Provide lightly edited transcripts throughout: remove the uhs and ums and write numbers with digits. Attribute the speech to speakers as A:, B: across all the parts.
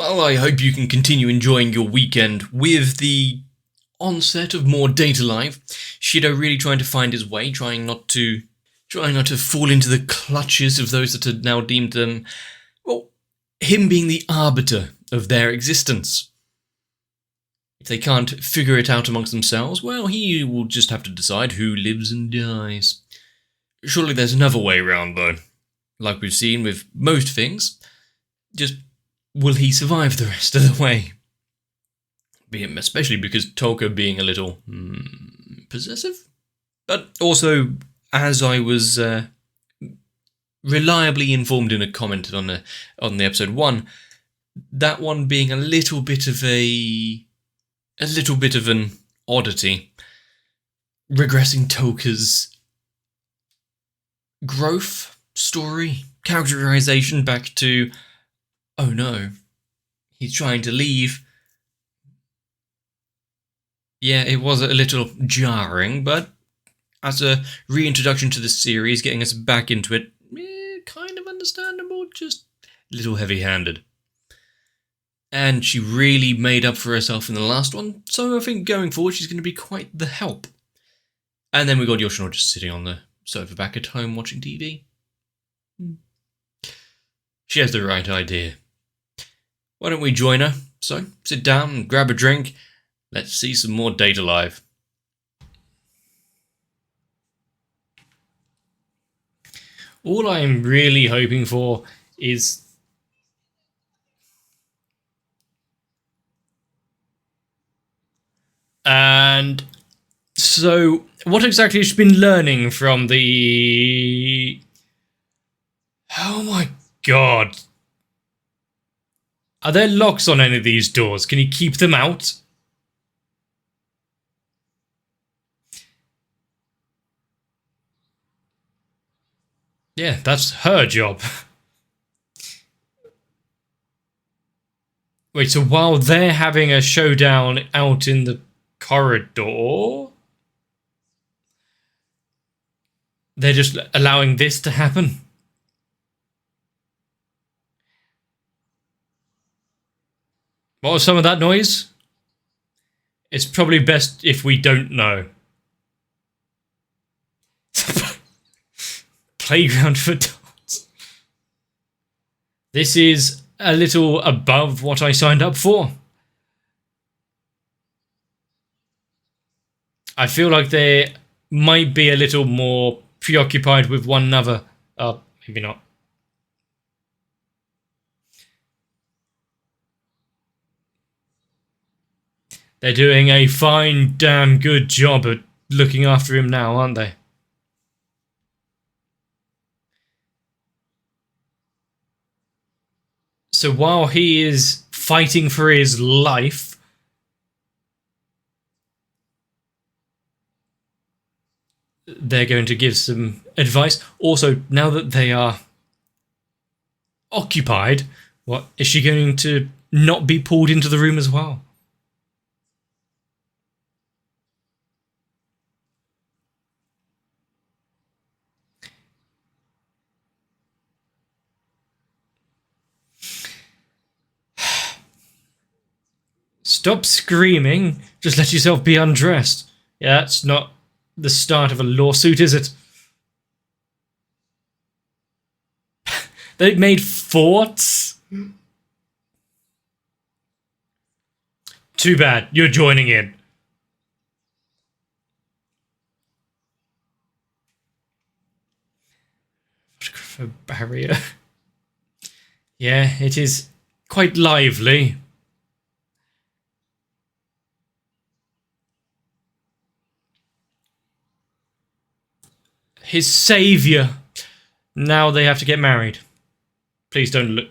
A: Well, I hope you can continue enjoying your weekend with the onset of more data life. Shido really trying to find his way, trying not to fall into the clutches of those that had now deemed them, well, him being the arbiter of their existence. If they can't figure it out amongst themselves, well, he will just have to decide who lives and dies. Surely there's another way around, though. Like we've seen with most things, just will he survive the rest of the way? Especially because Tolka being a little possessive. But also, as I was reliably informed in a comment on the episode 1, that one being a little bit of an oddity, regressing Tolka's growth story, characterization back to, oh no, he's trying to leave. Yeah, it was a little jarring, but as a reintroduction to the series, getting us back into it, kind of understandable, just a little heavy-handed. And she really made up for herself in the last one, so I think going forward she's going to be quite the help. And then we got Yoshino just sitting on the sofa back at home watching TV. She has the right idea. Why don't we join her? So, sit down and grab a drink. Let's see some more Data Live.
B: All I'm really hoping for is... And so, what exactly has she been learning from the... Oh my god. Are there locks on any of these doors? Can you keep them out? Yeah, that's her job. Wait, so while they're having a showdown out in the corridor, they're just allowing this to happen? What was some of that noise? It's probably best if we don't know. Playground for dolls. This is a little above what I signed up for. I feel like they might be a little more preoccupied with one another. Maybe not. They're doing a fine, damn good job at looking after him now, aren't they? So while he is fighting for his life, they're going to give some advice. Also, now that they are occupied, what is she going to not be pulled into the room as well? Stop screaming. Just let yourself be undressed. Yeah, that's not the start of a lawsuit, is it? They made forts? Too bad. You're joining in. A barrier. Yeah, it is quite lively. His saviour. Now they have to get married. Please don't look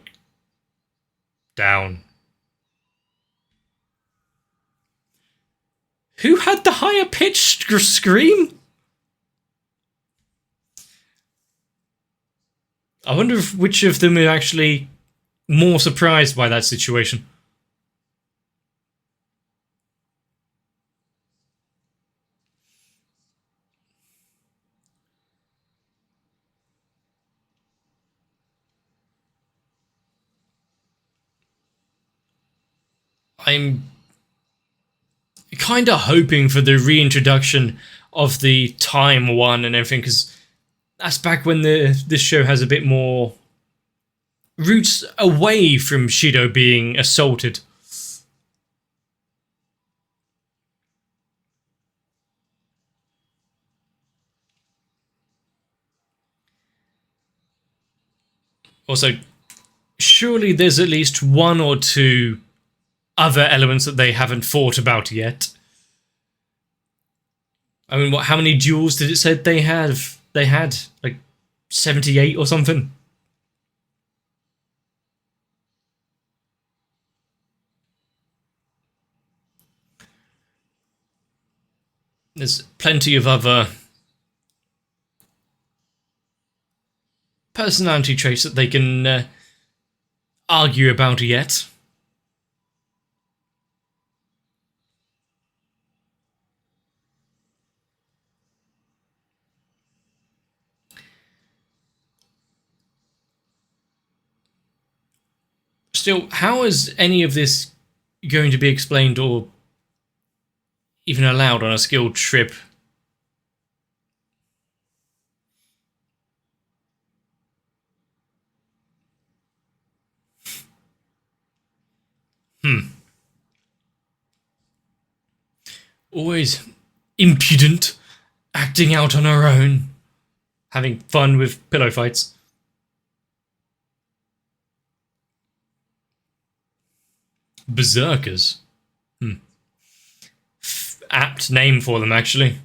B: down. Who had the higher pitched scream? I wonder if which of them are actually more surprised by that situation. I'm kind of hoping for the reintroduction of the time one and everything, because that's back when this show has a bit more roots away from Shido being assaulted. Also, surely there's at least one or two other elements that they haven't thought about yet. I mean, how many duels did it say they had? They had like 78 or something. There's plenty of other personality traits that they can argue about yet. Still, how is any of this going to be explained or even allowed on a skilled trip? Always impudent, acting out on her own, having fun with pillow fights. Berserkers. Apt name for them, actually.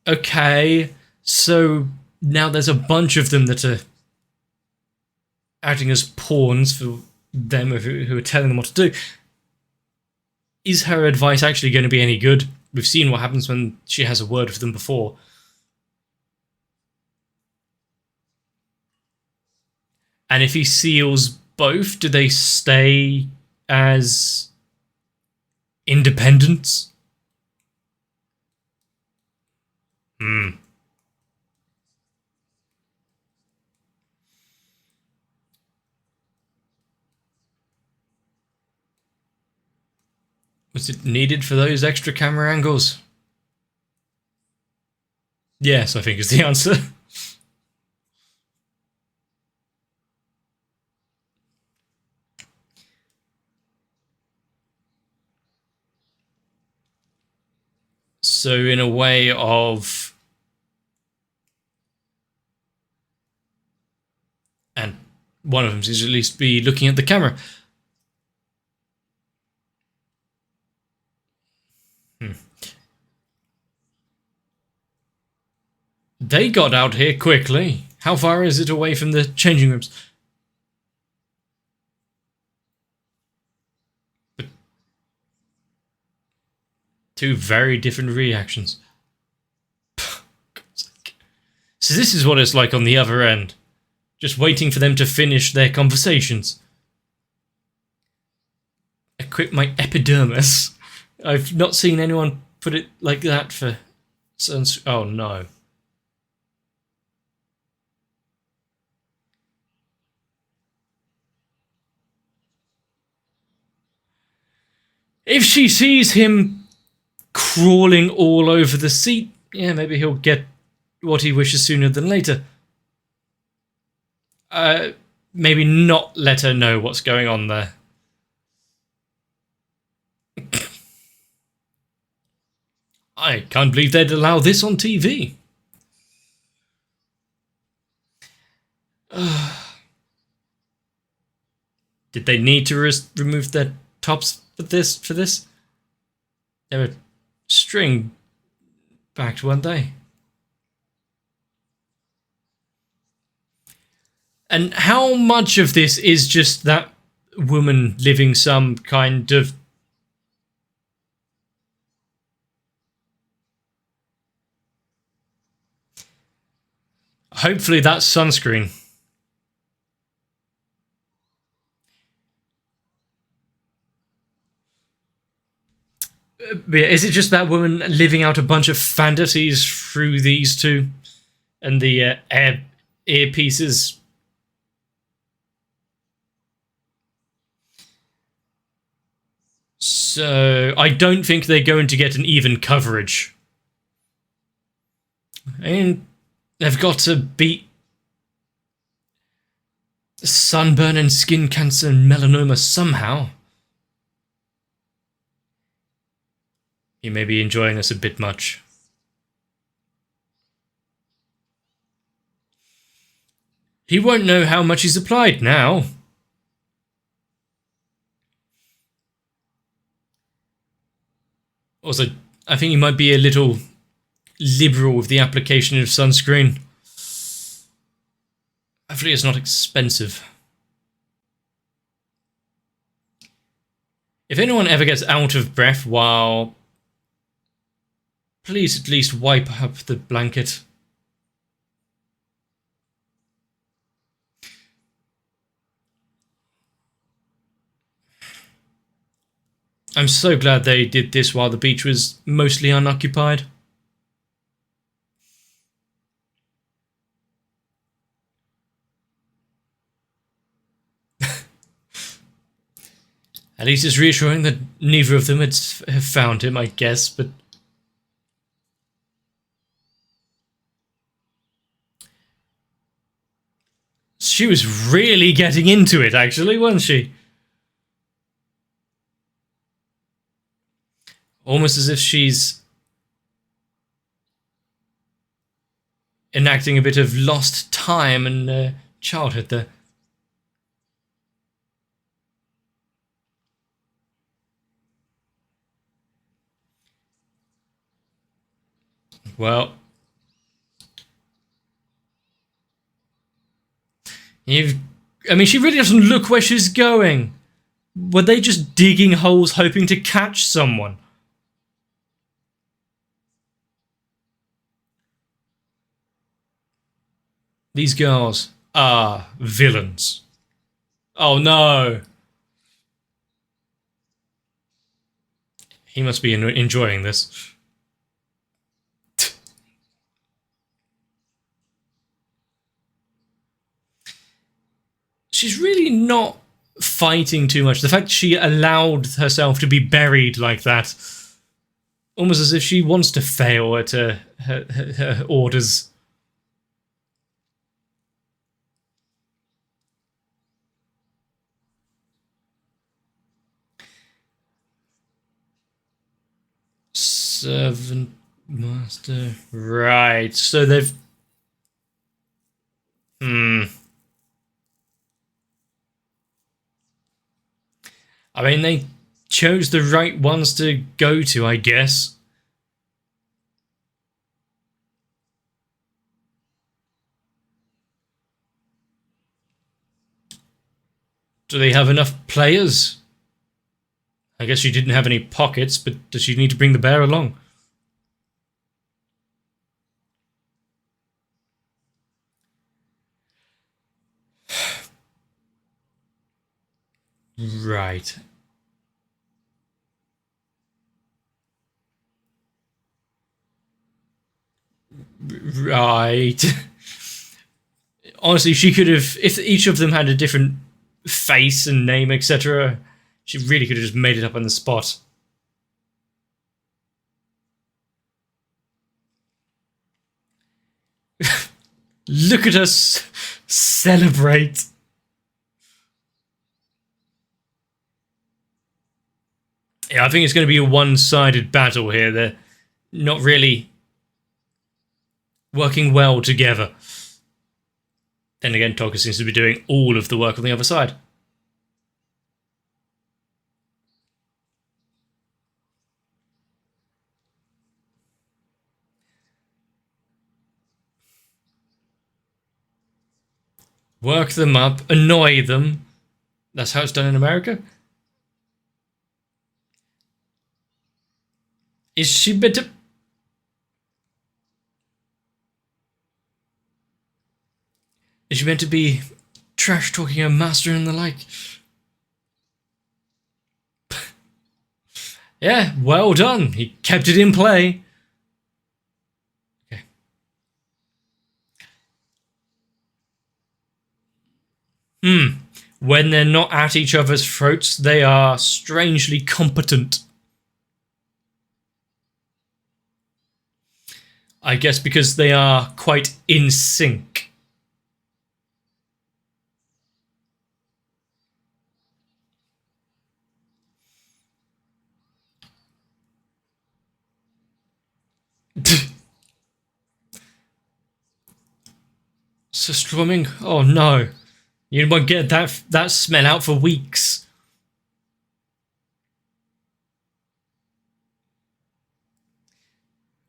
B: Okay, so now there's a bunch of them that are acting as pawns for them who are telling them what to do. Is her advice actually going to be any good? We've seen what happens when she has a word with them before. And if he seals both, do they stay as independents? Was it needed for those extra camera angles? Yes, I think is the answer. So in a way of... And one of them is at least be looking at the camera. They got out here quickly. How far is it away from the changing rooms? Two very different reactions. So this is what it's like on the other end. Just waiting for them to finish their conversations. Equip my epidermis. I've not seen anyone put it like that for... Oh no. If she sees him crawling all over the seat, yeah, maybe he'll get what he wishes sooner than later. Maybe not let her know what's going on there. I can't believe they'd allow this on TV. Did they need to remove their tops for this? They were string backed, weren't they? And how much of this is just that woman living some kind of... Hopefully that's sunscreen. But is it just that woman living out a bunch of fantasies through these two? And the earpieces So I don't think they're going to get an even coverage. And they've got to beat sunburn and skin cancer and melanoma somehow. You may be enjoying this a bit much. He won't know how much he's applied now. Also, I think he might be a little liberal with the application of sunscreen. Hopefully it's not expensive. If anyone ever gets out of breath while... please at least wipe up the blanket. I'm so glad they did this while the beach was mostly unoccupied. At least it's reassuring that neither of them have found him, I guess, but... she was really getting into it, actually, wasn't she? Almost as if she's enacting a bit of lost time and childhood there. Well, I mean, she really doesn't look where she's going. Were they just digging holes hoping to catch someone? These girls are villains. Oh no. He must be enjoying this. She's really not fighting too much. The fact she allowed herself to be buried like that, almost as if she wants to fail at her orders. Servant master. Right, so they've... I mean, they chose the right ones to go to, I guess. Do they have enough players? I guess she didn't have any pockets, but does she need to bring the bear along? Right. Right. Honestly, she could have... if each of them had a different face and name, etc., she really could have just made it up on the spot. Look at us celebrate. Yeah, I think it's going to be a one-sided battle here. They're not really working well together. Then again, Tokka seems to be doing all of the work on the other side. Work them up, annoy them. That's how it's done in America. Is she meant to... is she meant to be trash-talking her master and the like? Yeah, well done. He kept it in play. Okay. When they're not at each other's throats, they are strangely competent. I guess because they are quite in sync. So strumming? Oh no. You won't get that smell out for weeks.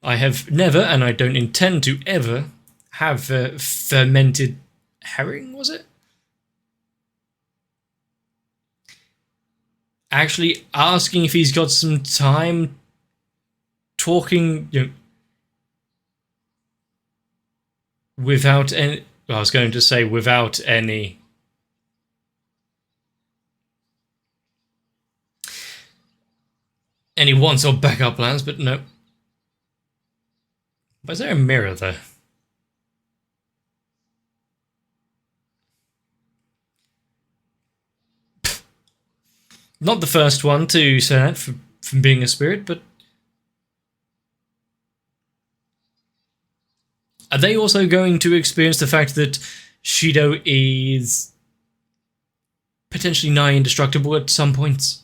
B: I have never, and I don't intend to ever, have fermented herring, was it? Actually asking if he's got some time talking, without any... I was going to say without any wants or backup plans, but no. Why is there a mirror there? Not the first one to say that from being a spirit, but... Are they also going to experience the fact that Shido is potentially nigh indestructible at some points?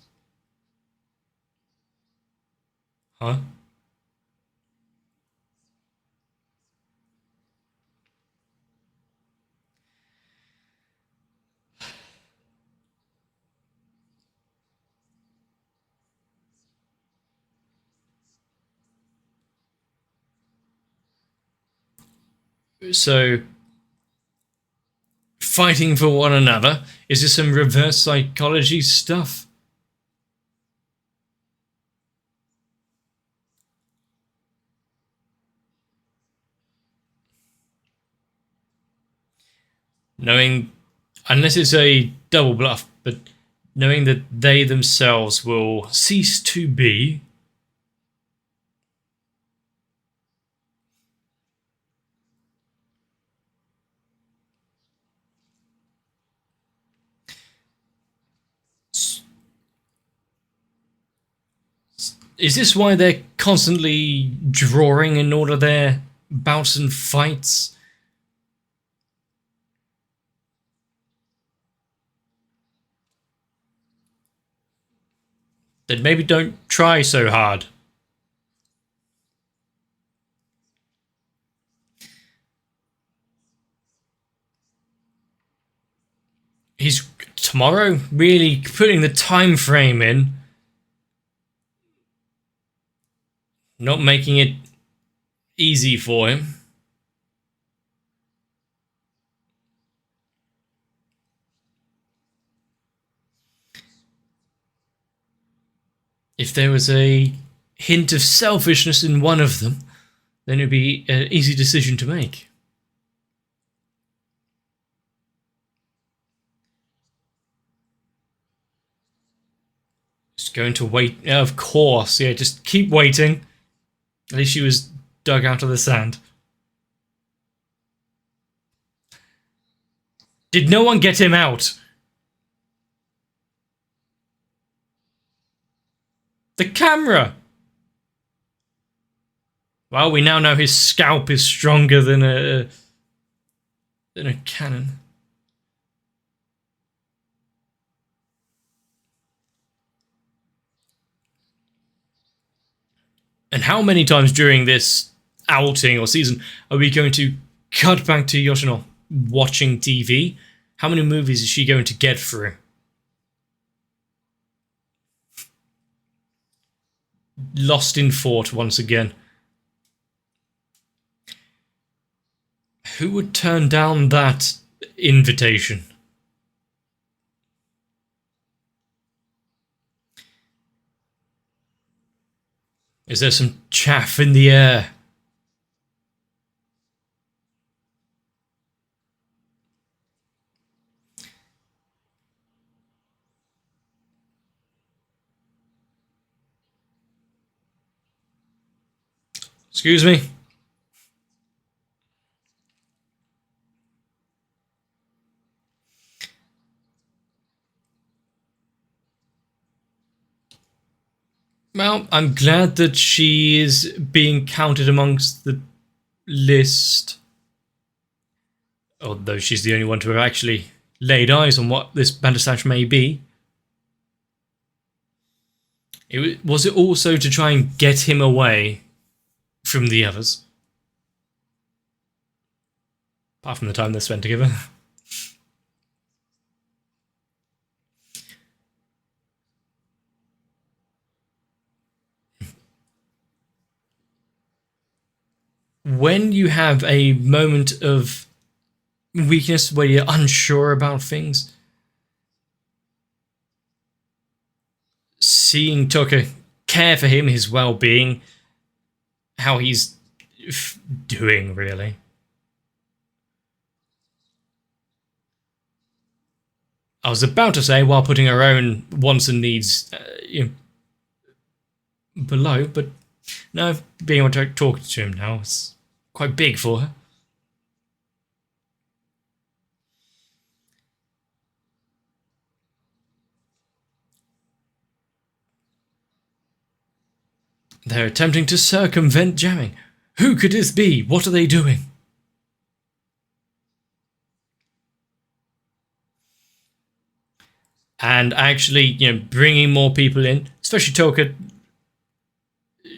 B: Huh? So, fighting for one another? Is this some reverse psychology stuff? Knowing, unless it's a double bluff, but knowing that they themselves will cease to be. Is this why they're constantly drawing in order their bouts and fights? Then maybe don't try so hard. He's tomorrow really putting the time frame in, not making it easy for him. If there was a hint of selfishness in one of them, then it would be an easy decision to make. Just going to wait. Of course, yeah, just keep waiting. At least she was dug out of the sand. Did no one get him out? The camera! Well, we now know his scalp is stronger than a cannon. And how many times during this outing or season are we going to cut back to Yoshino watching TV? How many movies is she going to get through? Lost in thought once again. Who would turn down that invitation? Is there some chaff in the air? Excuse me? Well, I'm glad that she is being counted amongst the list. Although she's the only one to have actually laid eyes on what this Bandersnatch may be. Was it also to try and get him away from the others? Apart from the time they spent together. When you have a moment of weakness where you're unsure about things, seeing Tucker care for him, his well-being, how he's doing, really. I was about to say while putting her own wants and needs below, but no, being able to talk to him now is quite big for her. They're attempting to circumvent jamming. Who could this be? What are they doing? And actually, bringing more people in, especially Toka.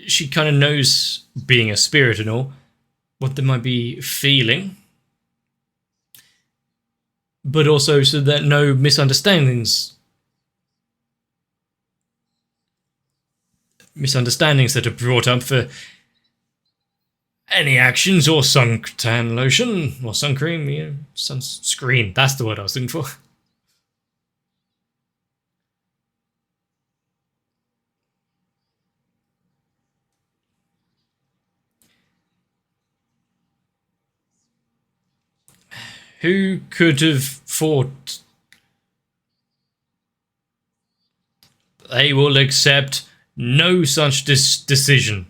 B: She kind of knows, being a spirit and all, what they might be feeling. But also so that no misunderstandings that are brought up for any actions or suntan lotion or sun cream, sunscreen. That's the word I was looking for. Who could have thought they will accept no such decision?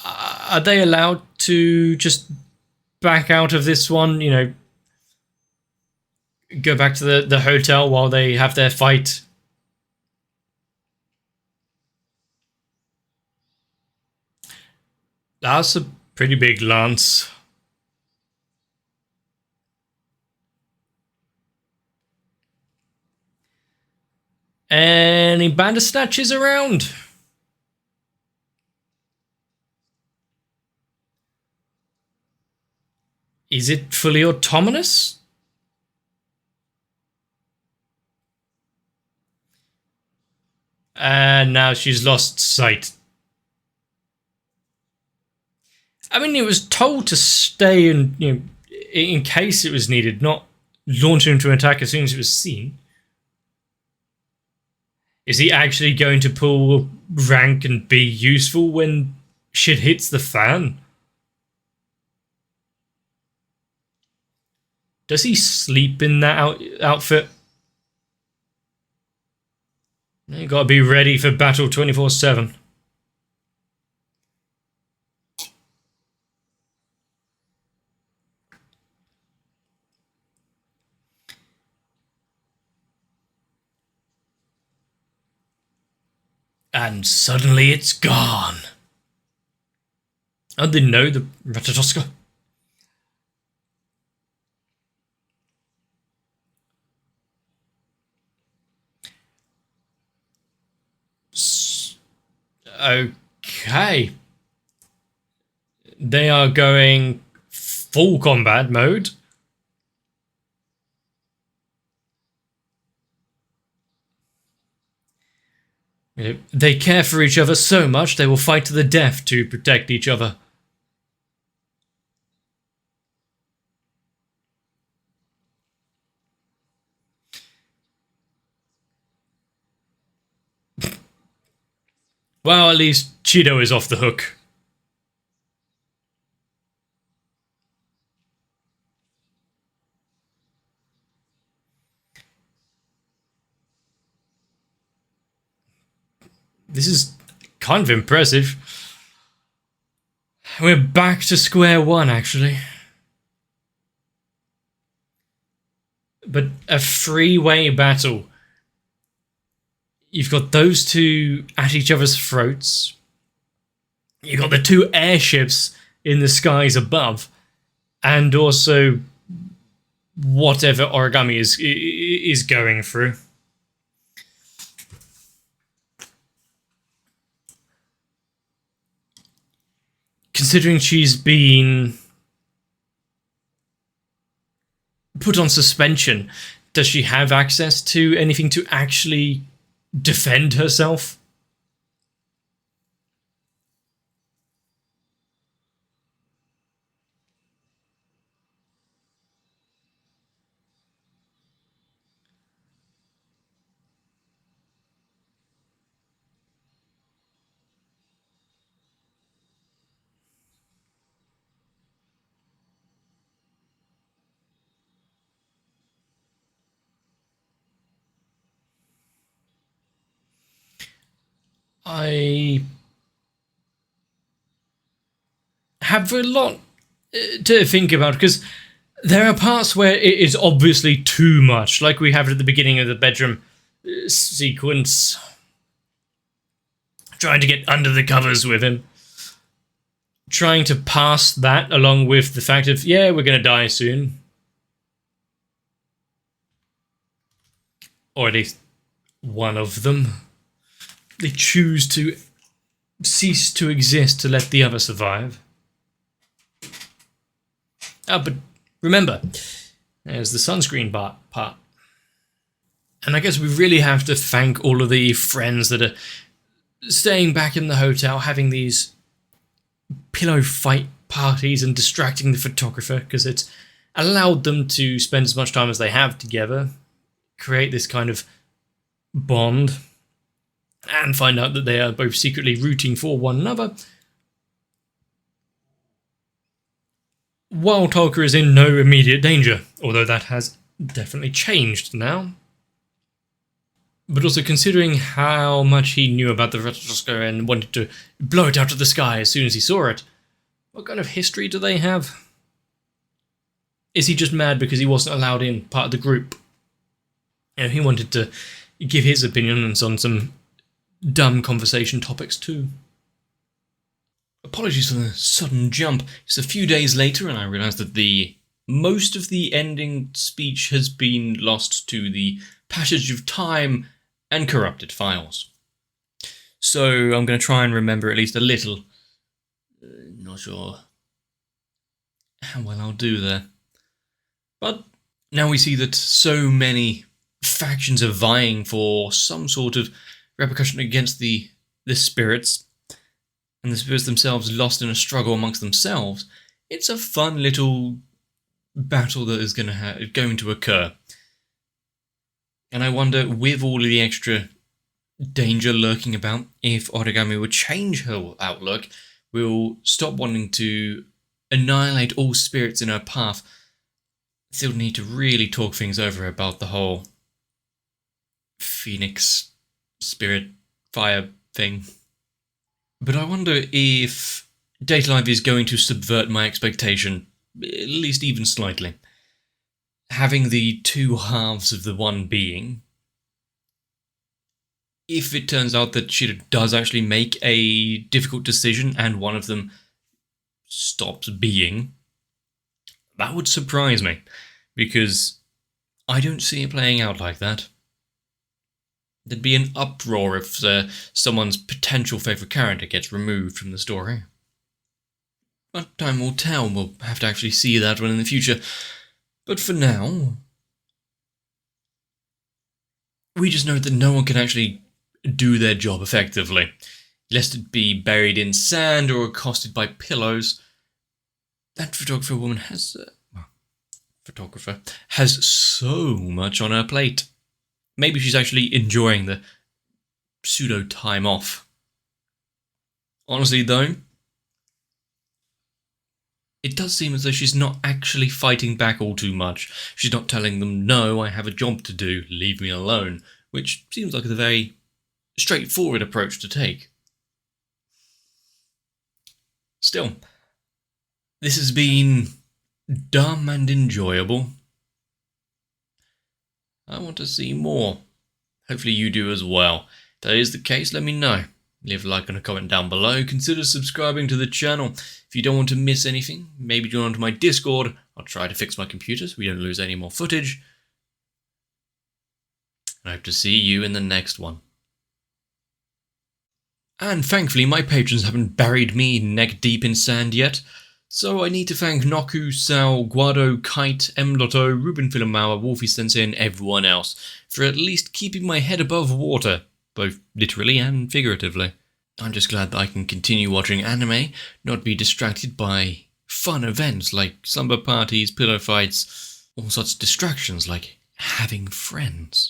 B: Are they allowed to just back out of this one, go back to the hotel while they have their fight? That's a pretty big lance. Any Bandersnatches around? Is it fully autonomous? And now she's lost sight. I mean, it was told to stay and, in case it was needed, not launch into an attack as soon as it was seen. Is he actually going to pull rank and be useful when shit hits the fan? Does he sleep in that outfit? You gotta be ready for battle 24/7. And suddenly it's gone. I didn't know the Ratatoska. Okay. They are going full combat mode. They care for each other so much they will fight to the death to protect each other. Well, at least Cheeto is off the hook. This is kind of impressive. We're back to square one, actually. But a three-way battle. You've got those two at each other's throats. You've got the two airships in the skies above. And also whatever Origami is going through. Considering she's been put on suspension, does she have access to anything to actually defend herself? I have a lot to think about, because there are parts where it is obviously too much, like we have at the beginning of the bedroom sequence, trying to get under the covers with him, trying to pass that along with the fact of, yeah, we're going to die soon. Or at least one of them. They choose to cease to exist to let the other survive. But remember, there's the sunscreen part. And I guess we really have to thank all of the friends that are staying back in the hotel, having these pillow fight parties and distracting the photographer, because it's allowed them to spend as much time as they have together, create this kind of bond, and find out that they are both secretly rooting for one another. While Tolka is in no immediate danger, although that has definitely changed now. But also considering how much he knew about the Retroska and wanted to blow it out of the sky as soon as he saw it, what kind of history do they have? Is he just mad because he wasn't allowed in part of the group? You know, he wanted to give his opinions on some dumb conversation topics too. Apologies for the sudden jump. It's a few days later and I realised that most of the ending speech has been lost to the passage of time and corrupted files. So I'm going to try and remember at least a little. Not sure how well I'll do there. But now we see that so many factions are vying for some sort of repercussion against the spirits, and the spirits themselves lost in a struggle amongst themselves. It's a fun little battle that is going to occur. And I wonder, with all of the extra danger lurking about, if Origami would change her outlook, will stop wanting to annihilate all spirits in her path. Still need to really talk things over about the whole Phoenix spirit fire thing. But I wonder if Data Live is going to subvert my expectation, at least even slightly. Having the two halves of the one being, if it turns out that she does actually make a difficult decision and one of them stops being, that would surprise me, because I don't see it playing out like that. There'd be an uproar if someone's potential favourite character gets removed from the story. But time will tell. We'll have to actually see that one in the future. But for now, we just know that no one can actually do their job effectively, lest it be buried in sand or accosted by pillows. That photographer woman has so much on her plate. Maybe she's actually enjoying the pseudo time off. Honestly though, it does seem as though she's not actually fighting back all too much. She's not telling them, no, I have a job to do, leave me alone, which seems like a very straightforward approach to take. Still,
A: This has been dumb and enjoyable. I want to see more. Hopefully you do as well. If that is the case, let me know. Leave a like and a comment down below. Consider subscribing to the channel. If you don't want to miss anything, maybe join onto my Discord. I'll try to fix my computer so we don't lose any more footage. And I hope to see you in the next one. And thankfully my patrons haven't buried me neck deep in sand yet. So I need to thank Noku, Sal, Guado, Kite, M.O, Ruben Filamawa, Wolfie Sensei and everyone else for at least keeping my head above water, both literally and figuratively. I'm just glad that I can continue watching anime, not be distracted by fun events like slumber parties, pillow fights, all sorts of distractions like having friends.